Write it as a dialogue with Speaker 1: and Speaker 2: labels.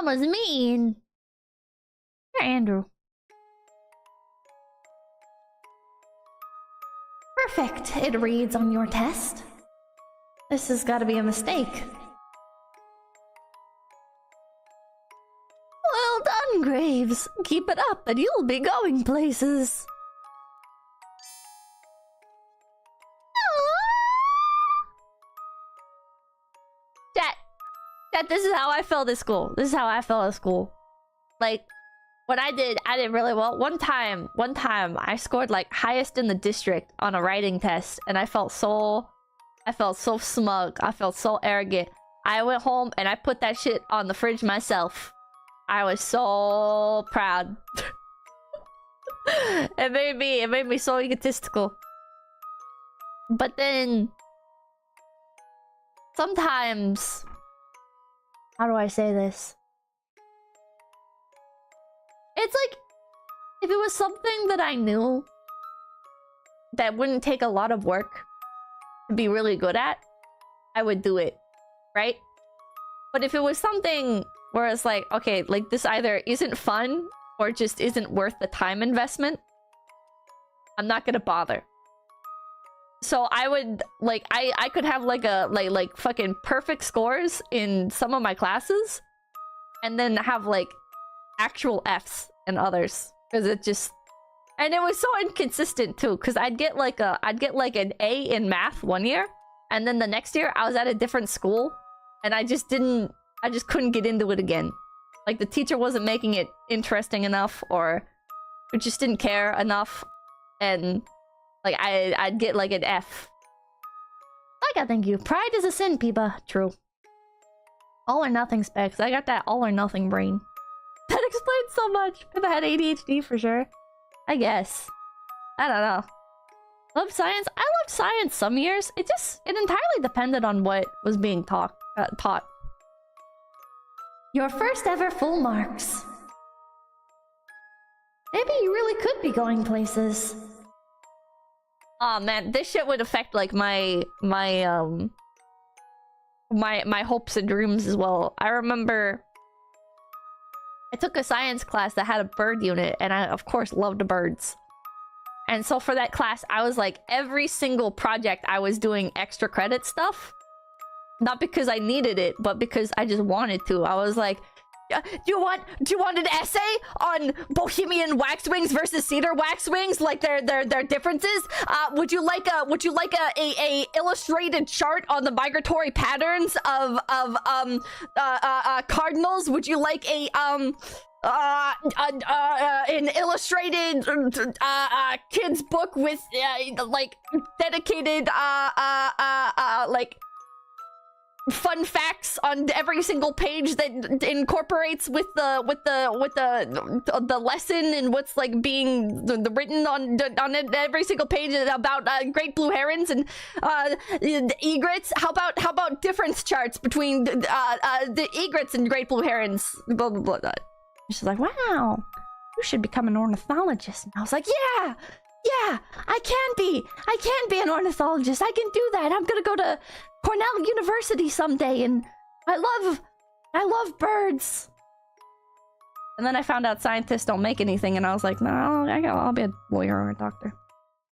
Speaker 1: Mom was mean. Here, Andrew. Perfect, it reads on your test. This has got to be a mistake. Well done, Graves. Keep it up and you'll be going places. Chat, this is how I felt at school. This is how I felt at school. Like, what I did really well. One time, I scored like highest in the district on a writing test, and I felt so smug. I felt so arrogant. I went home and I put that shit on the fridge myself. I was so proud. It made me so egotistical. But then sometimes, how do I say this? It's like, if it was something that I knew that wouldn't take a lot of work to be really good at, I would do it, right? But if it was something where it's like, okay, like this either isn't fun or just isn't worth the time investment, I'm not gonna bother. So I would, like, I could have like like fucking perfect scores in some of my classes and then have like actual Fs in others, because it just, and it was so inconsistent too, because I'd get like an A in math one year, and then the next year I was at a different school and I just couldn't get into it again. Like the teacher wasn't making it interesting enough, or it just didn't care enough, and like I'd get like an F. Like, I thank you. Pride is a sin, Pippa. True. All or nothing specs. I got that all or nothing brain. That explains so much. Pippa had ADHD for sure. I guess. I don't know. Love science. I loved science some years. It entirely depended on what was being taught. Your first ever full marks. Maybe you really could be going places. Oh man, this shit would affect like my hopes and dreams as well. I remember I took a science class that had a bird unit, and I of course loved birds. And so for that class, I was like, every single project I was doing extra credit stuff. Not because I needed it, but because I just wanted to. I was like, do you want an essay on Bohemian waxwings versus cedar waxwings, like their differences? Would you like a illustrated chart on the migratory patterns of cardinals? Would you like an illustrated kids book with like dedicated like fun facts on every single page that incorporates with the lesson and what's like being written on every single page about great blue herons and egrets? How about difference charts between the egrets and great blue herons? Blah blah blah. She's like, wow, you should become an ornithologist. And I was like, yeah, I can be an ornithologist. I can do that. I'm gonna go to Cornell University someday, and I love birds. And then I found out scientists don't make anything, and I was like, no, I'll be a lawyer or a doctor.